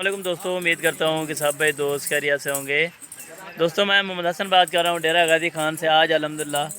वालेकुम दोस्तों, उम्मीद करता हूँ कि सब भाई दोस्त खैरियत से होंगे। दोस्तों मैं मोहम्मद हसन बात कर रहा हूँ डेरा गाजी खान से। आज अल्हम्दुलिल्लाह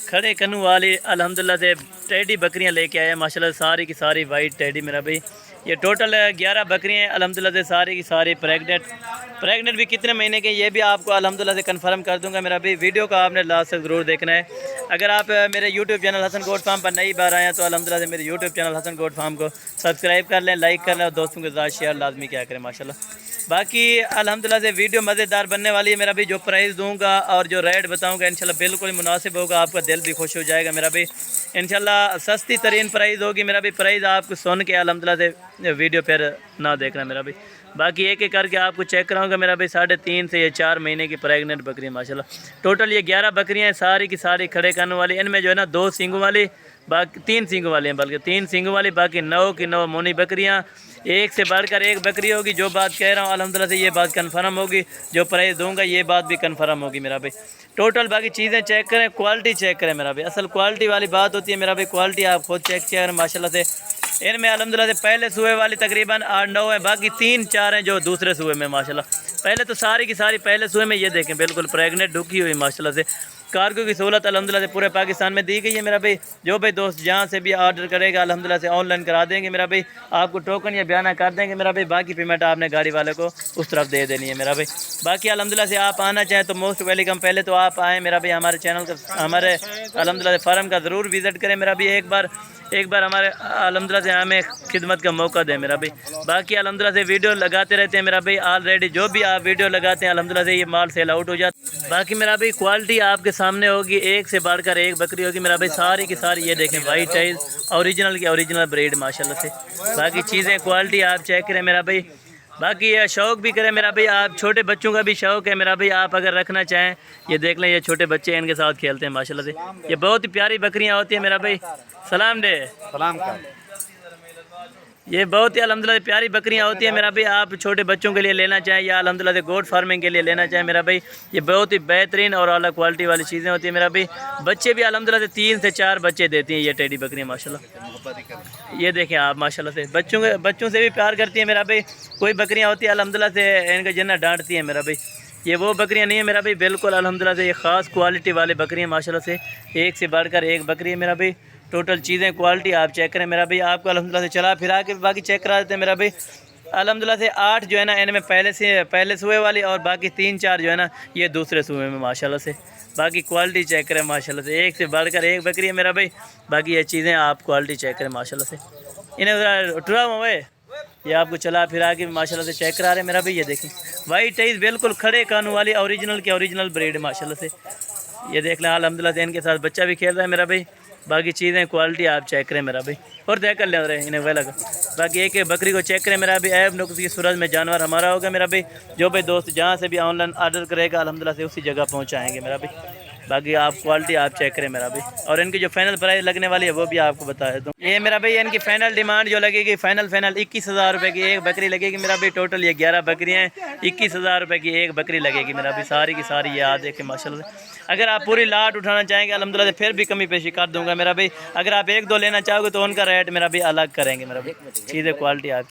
खड़े कन्नू वाली अल्हम्दुलिल्लाह से टेडी बकरियाँ लेके आए माशाल्लाह, सारी की सारी वाइट टेडी मेरा भाई। ये टोटल 11 बकरियाँ हैं अल्हम्दुलिल्लाह से, सारी की सारी प्रेगनेंट भी कितने महीने के ये भी आपको अल्हम्दुलिल्लाह से कंफर्म कर दूंगा मेरा भाई। वीडियो को आपने लास्ट तक ज़रूर देखना है। अगर आप मेरे YouTube channel Hasan goat farm पर नई बार आए हैं तो अल्हम्दुलिल्लाह से मेरे YouTube channel Hasan goat farm को सब्सक्राइब कर लें, लाइक कर लें और दोस्तों के साथ शेयर लाजमी क्या करें माशाल्लाह। बाकी अल्हम्दुलिल्लाह से वीडियो मज़ेदार बनने वाली है मेरा भी। जो प्राइस दूंगा और जो रेट बताऊंगा इंशाल्लाह बिल्कुल मुनासिब होगा, आपका दिल भी खुश हो जाएगा मेरा भी। इंशाल्लाह सस्ती तरीन प्राइस होगी मेरा भी। प्राइस आपको सुन के अल्हम्दुलिल्लाह से वीडियो फिर ना देखना मेरा भी। बाकी एक एक करके आपको चेक कराऊंगा मेरा भाई। 3.5 से 4 महीने की प्रेगनेंट बकरी माशाल्लाह। टोटल ये 11 बकरियां हैं, सारी की सारी खड़े करने वाली। इनमें जो है ना 2 सींगों वाली, बाकी 3 सींगों वाली हैं, बल्कि 3 सींगों वाली, बाकी 9 की 9 मोनी बकरियां। एक से बढ़कर एक बकरी होगी। जो बात कह रहा हूँ अल्हम्दुलिल्लाह से ये बात कन्फर्म होगी, जो प्राइस दूंगा ये बात भी कन्फर्म होगी मेरा भाई। टोटल बाकी चीज़ें चेक करें, क्वालिटी चेक करें मेरा भाई। असल क्वालिटी वाली बात होती है मेरा भाई। क्वालिटी आप खुद चेक करें माशाल्लाह से। इनमें अल्हम्दुलिल्लाह से पहले सूए वाली तकरीबन 8-9 है, बाकी 3-4 हैं जो दूसरे सूए में माशाल्लाह। पहले तो सारी की सारी पहले सूए में ये देखें बिल्कुल प्रेग्नेंट ढुकी हुई माशाल्लाह से। कार्गो की सहूलत अल्हम्दुलिल्लाह से पूरे पाकिस्तान में दी गई है मेरा भाई। जो भाई दोस्त जहाँ से भी ऑर्डर करेगा अल्हम्दुलिल्लाह से ऑनलाइन करा देंगे मेरा भाई। आपको टोकन या बयाना कर देंगे मेरा भाई। बाकी पेमेंट आपने गाड़ी वाले को उस तरफ दे देनी है मेरा भाई। बाकी अल्हम्दुलिल्लाह से आप आना चाहें तो मोस्ट वेलकम। पहले तो आप आएँ मेरा भाई, हमारे चैनल का, हमारे अल्हम्दुलिल्लाह से फार्म का ज़रूर विज़िट करें मेरा भाई। एक बार हमारे अल्हम्दुलिल्लाह से हमें खिदमत का मौका दें मेरा भाई। बाकी अल्हम्दुलिल्लाह से वीडियो लगाते रहते हैं मेरा भाई। ऑलरेडी जो भी आप वीडियो लगाते हैं अल्हम्दुलिल्लाह से ये माल सेल आउट हो जाता है। बाकी मेरा भाई क्वालिटी आपके सामने होगी, एक से बढ़कर एक बकरी होगी मेरा भाई। सारी की सारी ये देखें वाइट टाइल, ओरिजिनल की ओरिजिनल ब्रीड माशाल्लाह से। बाकी चीज़ें क्वालिटी आप चेक करें मेरा भाई। बाकी ये शौक़ भी करें मेरा भाई। आप छोटे बच्चों का भी शौक़ है मेरा भाई, आप अगर रखना चाहें ये देख लें। ये छोटे बच्चे इनके साथ खेलते हैं माशाल्लाह से। ये बहुत ही प्यारी बकरियां होती हैं मेरा भाई। सलाम दे सलाम का ये बहुत ही अल्हम्दुलिल्लाह प्यारी बकरियां होती हैं मेरा भाई। आप छोटे बच्चों के लिए लेना चाहें या अल्हम्दुलिल्लाह से गोट फार्मिंग के लिए लेना चाहें मेरा भाई, ये बहुत ही बेहतरीन और अला क्वालिटी वाली चीज़ें होती हैं मेरा भाई। बच्चे भी अल्हम्दुलिल्लाह से 3 से 4 बच्चे देती हैं ये टेडी बकरियां माशाल्लाह। ये देखें आप माशाल्लाह से बच्चों से भी प्यार करती हैं मेरा भाई। कोई बकरियाँ होती हैं अल्हम्दुलिल्लाह से इनका जन्नत डांटती हैं मेरा भाई। ये वो बकरियाँ नहीं है मेरा भाई, बिल्कुल अल्हम्दुलिल्लाह से ये ख़ास क्वालिटी वाले बकरियाँ माशाल्लाह से। एक से बढ़कर एक बकरी है मेरा भाई। टोटल चीज़ें क्वालिटी आप चेक करें मेरा भाई। आपको अल्हम्दुलिल्लाह से चला फिरा के बाकी चेक करा देते हैं मेरा भाई। अल्हम्दुलिल्लाह से 8 जो है ना इनमें पहले सूए वाली, और बाकी 3-4 जो है ना ये दूसरे सूए में माशाल्लाह से। बाकी क्वालिटी चेक करें माशाल्लाह से, एक से बढ़कर एक बकरी है मेरा भाई। बाकी ये चीज़ें आप क्वालिटी चेक करें माशाल्लाह से। इन्हें उठा हुए ये आपको चला फिरा के माशाल्लाह से चेक करा रहे हैं मेरा भाई। ये देखें वाइट टाइज बिल्कुल खड़े कानों वाली ओरिजिनल की ओरिजिनल ब्रीड माशाल्लाह से। ये देख लें अल्हम्दुलिल्लाह से इनके साथ बच्चा भी खेल रहा है मेरा भाई। बाकी चीज़ें क्वालिटी आप चेक करें मेरा भाई, और तय कर ले रहे इन्हें वह लगा। बाकी एक एक बकरी को चेक करें मेरा भाई। ऐब नुक्स की सूरत में जानवर हमारा होगा मेरा भाई। जो भाई दोस्त जहाँ से भी ऑनलाइन ऑर्डर करेगा अल्हम्दुलिल्लाह से उसी जगह पहुँचाएँगे मेरा भाई। बाकी आप क्वालिटी आप चेक करें मेरा भाई। और इनकी जो फाइनल प्राइस लगने वाली है वो भी आपको बता देता हूँ। ये मेरा भाई इनकी फाइनल डिमांड जो लगेगी फाइनल 21,000 रुपये की एक बकरी लगेगी मेरा भाई। टोटल ये 11 बकरियाँ हैं, 21,000 रुपये की एक बकरी लगेगी मेरा भाई। सारी की सारी ये आ देखें माशाल्लाह से। अगर आप पूरी लाट उठाना चाहेंगे अल्हम्दुलिल्लाह से फिर भी कमी पेशी कर दूंगा मेरा भाई। अगर आप 1-2 लेना चाहोगे तो उनका रेट मेरा भी अलग करेंगे मेरा भाई। चीज़ें क्वालिटी आप